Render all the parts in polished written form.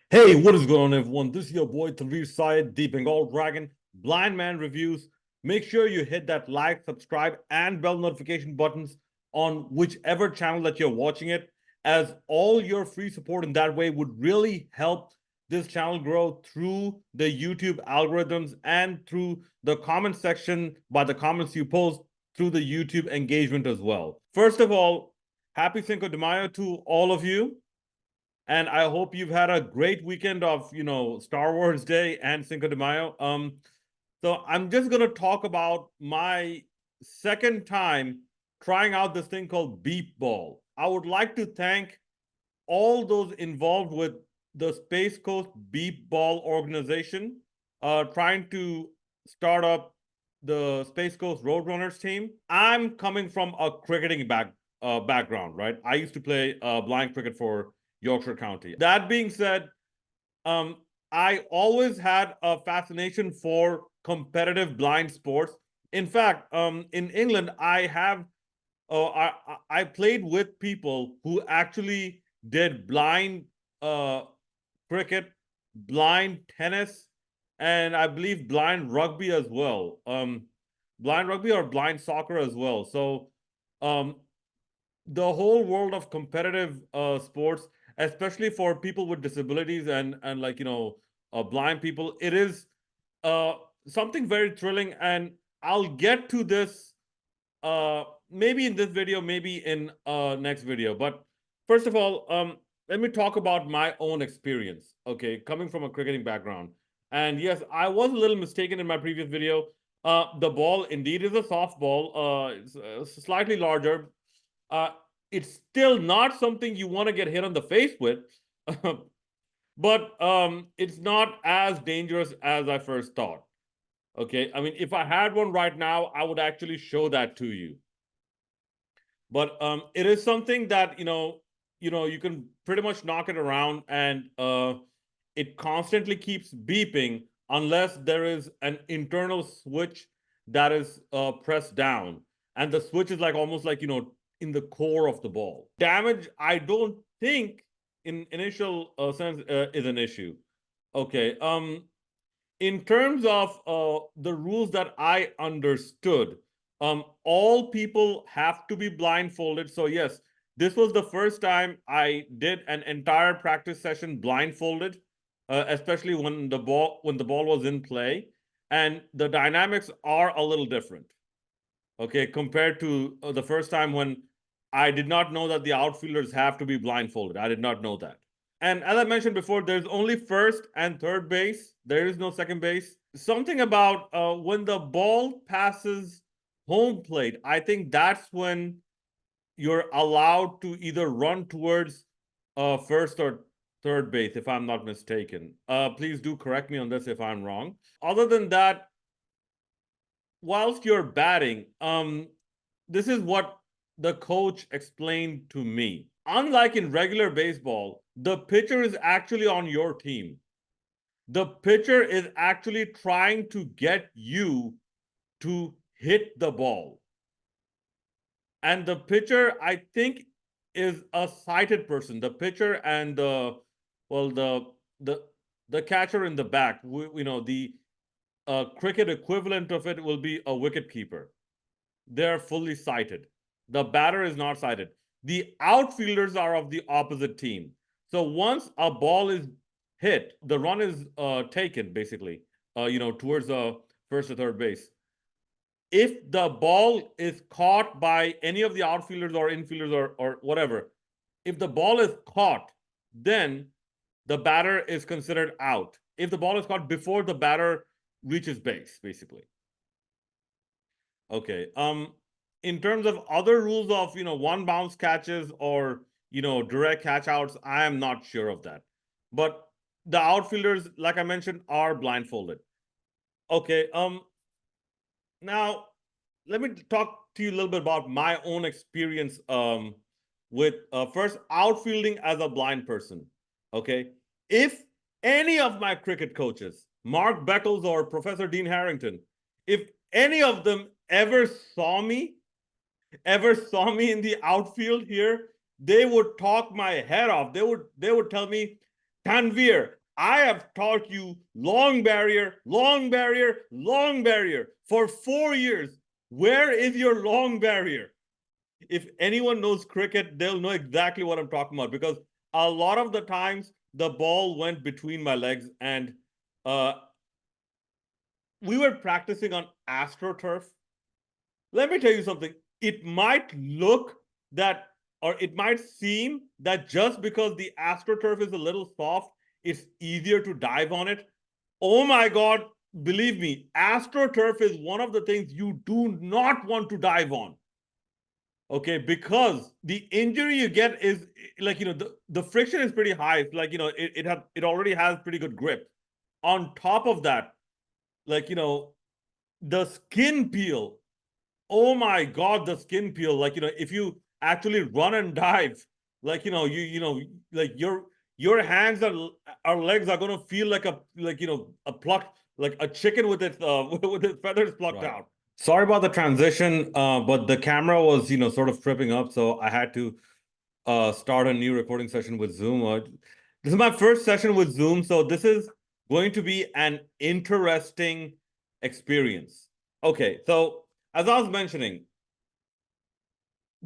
Hey, what is going on, everyone? This is your boy Tanveer Syed, the Bengal Dragon, Blind Man Reviews. Make sure you hit that like, subscribe, and bell notification buttons on whichever channel that you're watching it, as all your free support in that way would really help this channel grow through the YouTube algorithms and through the comment section by the comments you post through the YouTube engagement as well. First of all, happy Cinco de Mayo to all of you. And I hope you've had a great weekend of, Star Wars Day and Cinco de Mayo. So I'm just going to talk about my second time trying out this thing called Beep Ball. I would like to thank all those involved with the Space Coast Beep Ball organization, trying to start up the Space Coast Roadrunners team. I'm coming from a cricketing background, right? I used to play blind cricket for Yorkshire County. That being said, I always had a fascination for competitive blind sports. In fact, in England, I played with people who actually did blind uh, cricket, blind tennis, and I believe blind rugby as well. Blind rugby or blind soccer as well. So um, the whole world of competitive sports, especially for people with disabilities and blind people, it is uh, something very thrilling. And I'll get to this maybe in this video, maybe in next video. But first of all, let me talk about my own experience. Okay, coming from a cricketing background, and yes, I was a little mistaken in my previous video. The ball indeed is a softball. It's slightly larger. Uh, it's still not something you want to get hit on the face with, but it's not as dangerous as I first thought. Okay, I mean, if I had one right now, I would actually show that to you. But it is something that you can pretty much knock it around, and it constantly keeps beeping unless there is an internal switch that is pressed down, and the switch is like almost like in the core of the ball. Damage, I don't think in initial sense is an issue. Okay. In terms of the rules that I understood, all people have to be blindfolded. So yes, this was the first time I did an entire practice session blindfolded, especially when the ball was in play, and the dynamics are a little different. Okay, compared to the first time when I did not know that the outfielders have to be blindfolded. I did not know that. And as I mentioned before, there's only first and third base. There is no second base. Something about when the ball passes home plate, I think that's when you're allowed to either run towards first or third base, if I'm not mistaken. Please do correct me on this if I'm wrong. Other than that, whilst you're batting, this is what the coach explained to me. Unlike in regular baseball, the pitcher is actually on your team. The pitcher is actually trying to get you to hit the ball. And the pitcher, I think, is a sighted person. The pitcher and well, the the catcher in the back. The cricket equivalent of it will be a wicket keeper. They're fully sighted. The batter is not sighted. The outfielders are of the opposite team. So once a ball is hit, the run is taken basically, towards the first or third base. If the ball is caught by any of the outfielders or infielders or whatever, if the ball is caught, then the batter is considered out. If the ball is caught before the batter reaches base, basically. Okay. In terms of other rules of one bounce catches or direct catch outs, I am not sure of that. But the outfielders, like I mentioned, are blindfolded. Okay. Now let me talk to you a little bit about my own experience with first outfielding as a blind person. Okay. If any of my cricket coaches, Mark Beckles or Professor Dean Harrington, if any of them ever saw me in the outfield here, they would talk my head off. They would tell me, Tanvir, I have taught you long barrier, long barrier, long barrier for 4 years. Where is your long barrier? If anyone knows cricket, they'll know exactly what I'm talking about, because a lot of the times the ball went between my legs, and we were practicing on AstroTurf. Let me tell you something. It might look that, or it might seem that just because the AstroTurf is a little soft, it's easier to dive on it. Oh my God, believe me, AstroTurf is one of the things you do not want to dive on. Okay, because the injury you get is like, the friction is pretty high. It's like, it already has pretty good grip. On top of that, like, the skin peel. Oh my God, the skin peel. Like, if you actually run and dive, like, like your hands and our legs are gonna feel like a plucked, like a chicken with its with its feathers plucked Right. out. Sorry about the transition, but the camera was, sort of tripping up, so I had to start a new recording session with Zoom. This is my first session with Zoom, so this is going to be an interesting experience. Okay, so as I was mentioning,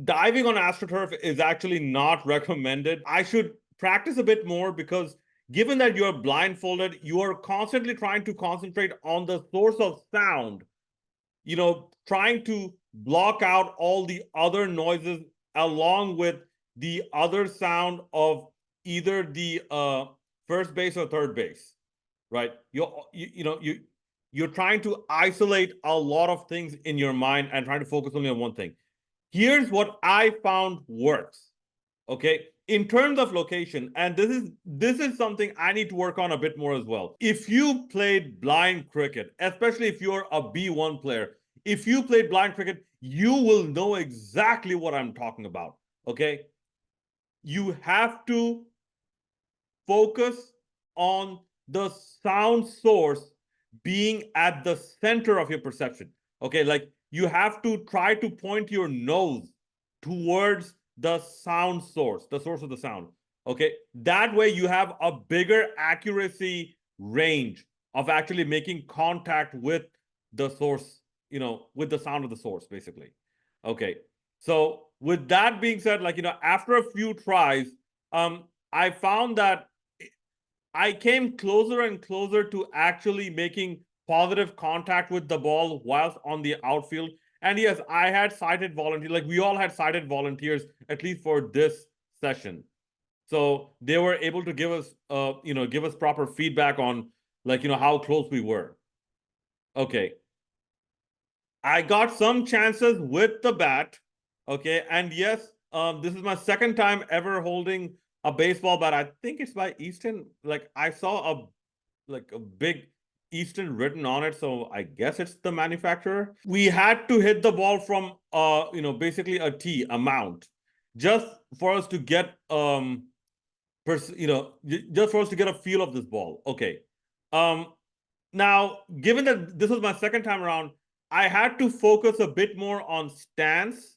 diving on AstroTurf is actually not recommended. I should practice a bit more, because given that you're blindfolded, you are constantly trying to concentrate on the source of sound, trying to block out all the other noises along with the other sound of either the first base or third base, right? You're trying to isolate a lot of things in your mind and trying to focus only on one thing. Here's what I found works. Okay, in terms of location, and this is something I need to work on a bit more as well. If you played blind cricket, especially if you're a B1 player, if you played blind cricket, you will know exactly what I'm talking about. Okay, you have to focus on the sound source being at the center of your perception. Okay, like you have to try to point your nose towards the sound source, the source of the sound. Okay, that way you have a bigger accuracy range of actually making contact with the source, with the sound of the source, basically. Okay, so with that being said, like, after a few tries, I found that I came closer and closer to actually making positive contact with the ball whilst on the outfield. And yes, I had sighted volunteers, like we all had sighted volunteers, at least for this session. So they were able to give us, give us proper feedback on, like, how close we were. Okay. I got some chances with the bat. Okay. And yes, this is my second time ever holding a baseball bat. I think it's by Easton. Like I saw a big Easton written on it, so I guess it's the manufacturer. We had to hit the ball from basically a tee, a mount, just for us to get just for us to get a feel of this ball. Okay. Now, given that this was my second time around, I had to focus a bit more on stance.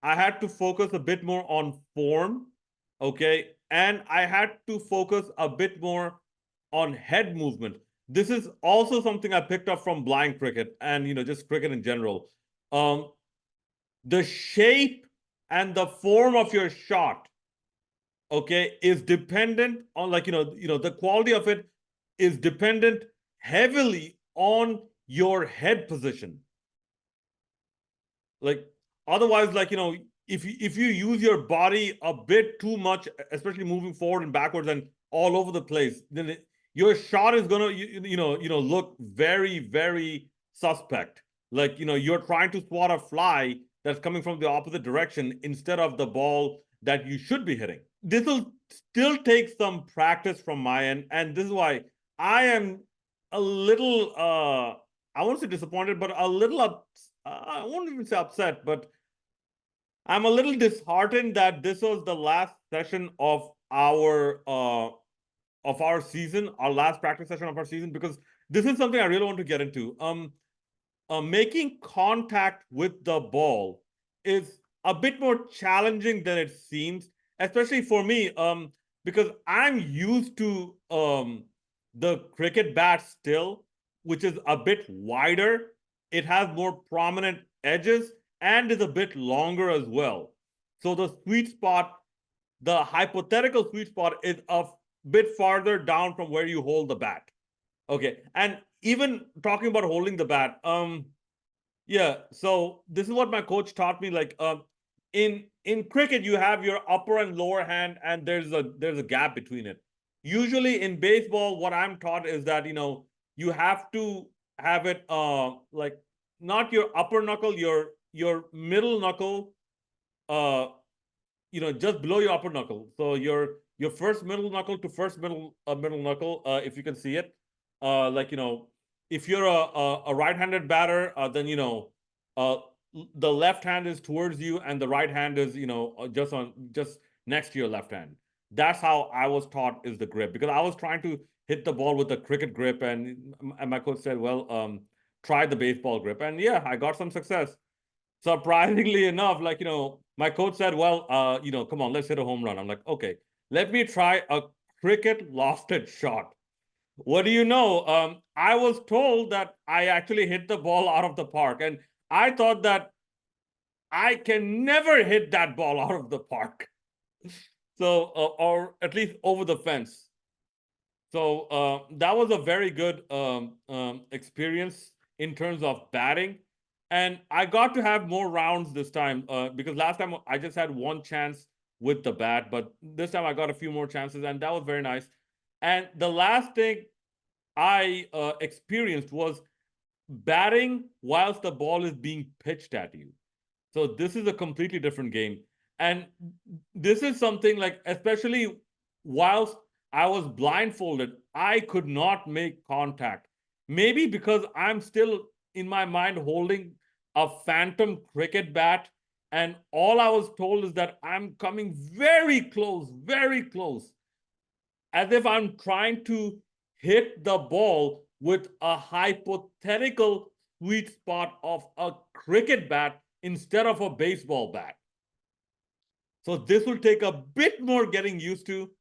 I had to focus a bit more on form. Okay. And I had to focus a bit more on head movement. This is also something I picked up from blind cricket and, just cricket in general. The shape and the form of your shot, okay, is dependent on, like, the quality of it is dependent heavily on your head position. Like, otherwise, like, if you use your body a bit too much, especially moving forward and backwards and all over the place, then your shot is gonna look very, very suspect. Like, you're trying to swat a fly that's coming from the opposite direction instead of the ball that you should be hitting. This will still take some practice from my end, and this is why I am a little I won't say disappointed, but a little I won't even say upset, but I'm a little disheartened that this was the last session of our season, our last practice session of our season, because this is something I really want to get into. Making contact with the ball is a bit more challenging than it seems, especially for me. because I'm used to the cricket bat still, which is a bit wider. It has more prominent edges and is a bit longer as well. So the sweet spot, the hypothetical sweet spot, is a bit farther down from where you hold the bat. Okay. And even talking about holding the bat, yeah, so this is what my coach taught me. Like, in cricket, you have your upper and lower hand, and there's a gap between it. Usually in baseball, what I'm taught is that you have to have it like not your upper knuckle, your middle knuckle, uh just below your upper knuckle. So your first middle knuckle to first middle knuckle, if you can see it. Like if you're a right-handed batter, then uh, the left hand is towards you, and the right hand is just next to your left hand. That's how I was taught is the grip, because I was trying to hit the ball with a cricket grip, and my coach said, well, try the baseball grip, and yeah, I got some success. Surprisingly enough, like my coach said, well, come on, let's hit a home run. I'm like, okay, let me try a cricket lofted shot. What do you know? I was told that I actually hit the ball out of the park, and I thought that I can never hit that ball out of the park. So, or at least over the fence. So that was a very good experience in terms of batting. And I got to have more rounds this time, because last time I just had one chance with the bat, but this time I got a few more chances, and that was very nice. And the last thing I experienced was batting whilst the ball is being pitched at you. So this is a completely different game. And this is something like, especially whilst I was blindfolded, I could not make contact. Maybe because I'm still in my mind holding a phantom cricket bat. And all I was told is that I'm coming very close, as if I'm trying to hit the ball with a hypothetical sweet spot of a cricket bat instead of a baseball bat. So this will take a bit more getting used to.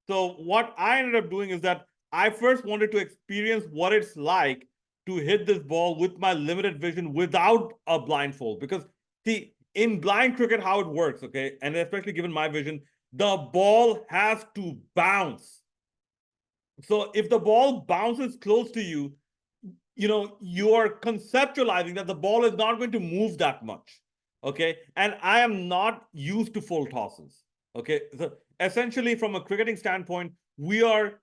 So what I ended up doing is that I first wanted to experience what it's like to hit this ball with my limited vision without a blindfold. Because see, in blind cricket, how it works, okay, and especially given my vision, the ball has to bounce. So if the ball bounces close to you, you are conceptualizing that the ball is not going to move that much. Okay. And I am not used to full tosses. Okay. So essentially, from a cricketing standpoint, we are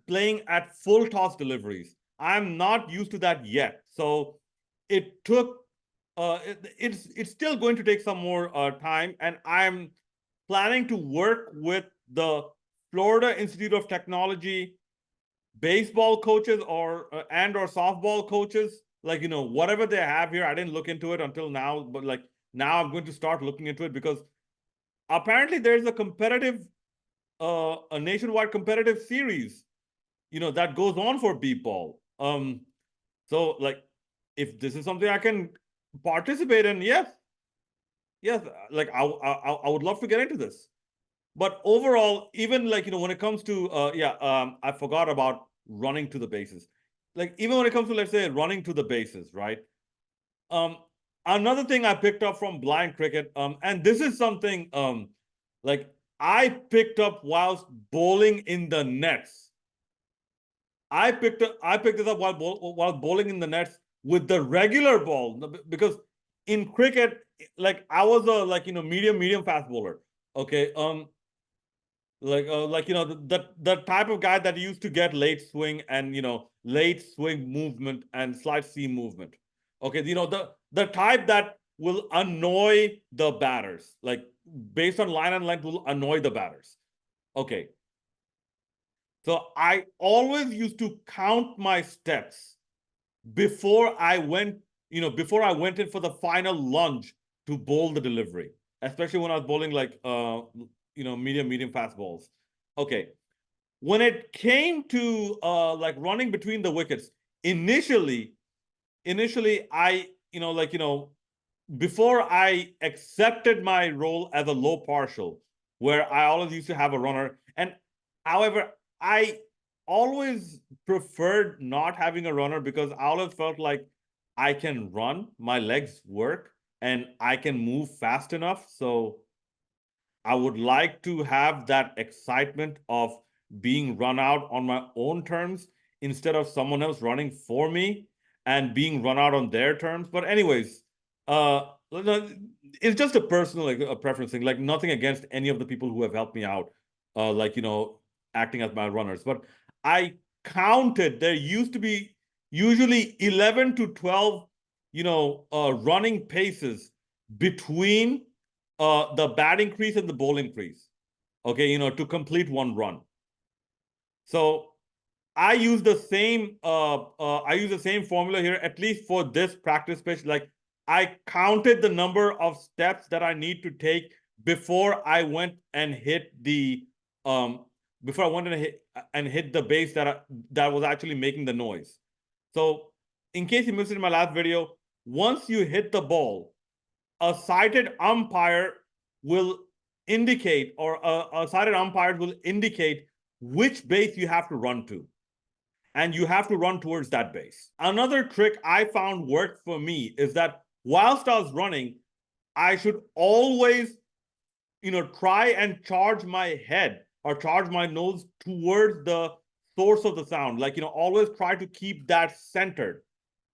playing at full toss deliveries. I'm not used to that yet. So it took it's still going to take some more time, and I'm planning to work with the Florida Institute of Technology baseball coaches, or softball coaches, like whatever they have here. I didn't look into it until now, but like now I'm going to start looking into it, because apparently there's a nationwide competitive series that goes on for beep ball. So like, if this is something I can participate in, yes, like I would love to get into this. But overall, even like when it comes to I forgot about running to the bases. Like even when it comes to, let's say, running to the bases, right? Um, Another thing I picked up from blind cricket, and this is something like I picked up whilst bowling in the nets. I picked it up while bowling in the nets with the regular ball, because in cricket, like I was a medium fast bowler. Okay. Like the type of guy that used to get late swing, and late swing movement and slight seam movement. Okay, the type that will annoy the batters, like based on line and length, will annoy the batters. Okay, so I always used to count my steps before I went in for the final lunge to bowl the delivery, especially when I was bowling like medium fast balls. Okay, when it came to like running between the wickets, initially I before I accepted my role as a low partial, where I always used to have a runner, And however, I always preferred not having a runner because I always felt like I can run, my legs work, and I can move fast enough. So I would like to have that excitement of being run out on my own terms instead of someone else running for me and being run out on their terms. But anyways, it's just a personal like a preference thing. Like nothing against any of the people who have helped me out, like acting as my runners. But I counted there used to be usually 11 to 12, running paces between the batting crease and the bowling crease, okay, to complete one run. So I use the same formula here, at least for this practice pitch. Like I counted the number of steps that I need to take before I went and hit the base that was actually making the noise. So in case you missed it in my last video, once you hit the ball, a sighted umpire will indicate, or a sighted umpire will indicate which base you have to run to. And you have to run towards that base. Another trick I found worked for me is that whilst I was running, I should always, try and charge my head or charge my nose towards the source of the sound. Like, always try to keep that centered,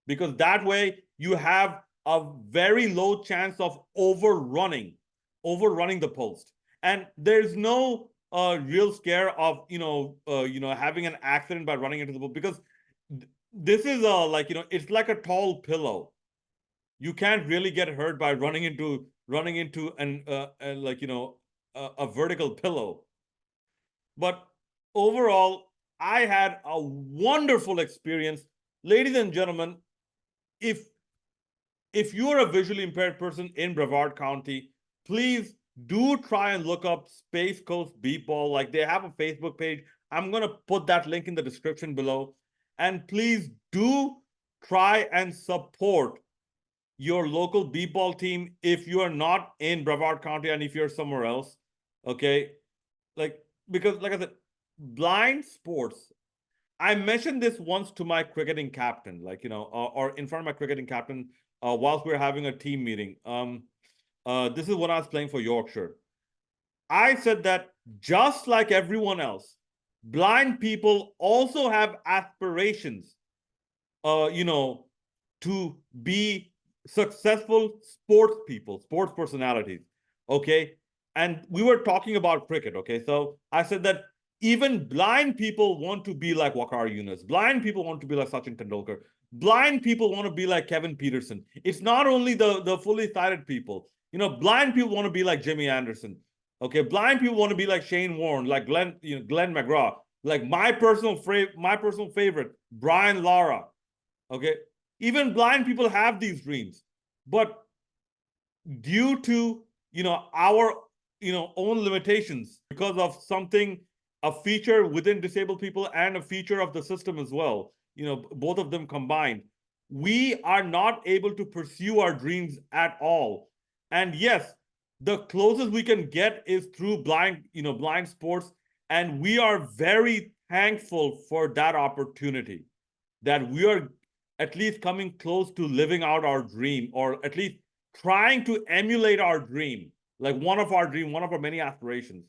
because that way you have a very low chance of overrunning the post. And there's no real scare of having an accident by running into the post, because this is it's like a tall pillow. You can't really get hurt by running into a vertical pillow. But overall, I had a wonderful experience, ladies and gentlemen. If you are a visually impaired person in Brevard County, please do try and look up Space Coast Beep Ball. Like, they have a Facebook page. I'm going to put that link in the description below. And please do try and support your local beep ball team if you are not in Brevard County and if you're somewhere else. Okay? Because like I said, blind sports, I mentioned this once to my cricketing captain, or in front of my cricketing captain, whilst we were having a team meeting. This is when I was playing for Yorkshire. I said that just like everyone else, blind people also have aspirations, to be successful sports people, sports personalities. Okay. And we were talking about cricket. Okay. So I said that even blind people want to be like Waqar Younis. Blind people want to be like Sachin Tendulkar. Blind people want to be like Kevin Peterson. It's not only the fully sighted people. Blind people want to be like Jimmy Anderson. Okay, blind people want to be like Shane Warne, like Glenn McGrath, like my personal favorite, Brian Lara. Okay, even blind people have these dreams, but due to our own limitations, because of something, a feature within disabled people and a feature of the system as well, both of them combined, we are not able to pursue our dreams at all. And yes, the closest we can get is through blind sports, and we are very thankful for that opportunity, that we are at least coming close to living out our dream, or at least trying to emulate our dream, like one of our many aspirations.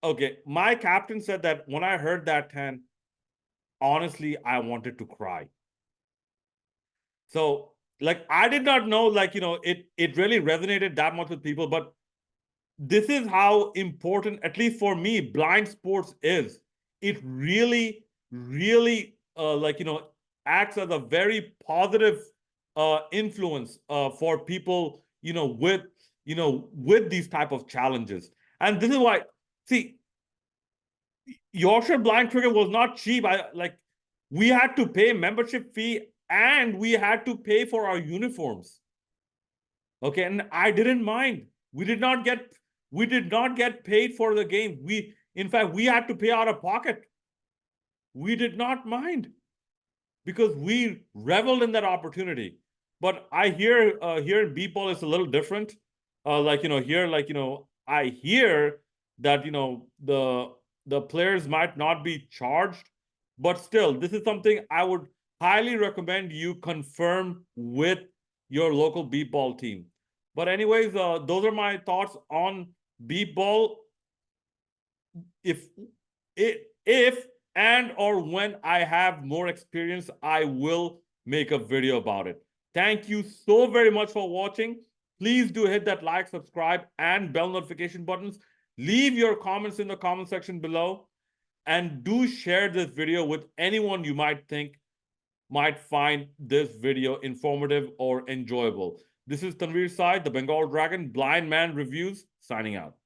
Okay, my captain said that when I heard that 10, honestly, I wanted to cry. So, I did not know, it really resonated that much with people, but this is how important, at least for me, blind sports is. It really, really, acts as a very positive influence for people, with these type of challenges. And this is why, see, Yorkshire Blind Cricket was not cheap. We had to pay membership fee and we had to pay for our uniforms. Okay, and I didn't mind. We did not get paid for the game. In fact, we had to pay out of pocket. We did not mind, because we reveled in that opportunity. But I hear here in Beep Ball it's a little different. I hear that the players might not be charged, but still, this is something I would highly recommend you confirm with your local beep ball team. But anyways, those are my thoughts on beep ball. If and or when I have more experience, I will make a video about it. Thank you so very much for watching. Please do hit that like, subscribe, and bell notification buttons. Leave your comments in the comment section below, and do share this video with anyone you might think might find this video informative or enjoyable. This is Tanveer Sai, the Bengal Dragon Blind Man Reviews, signing out.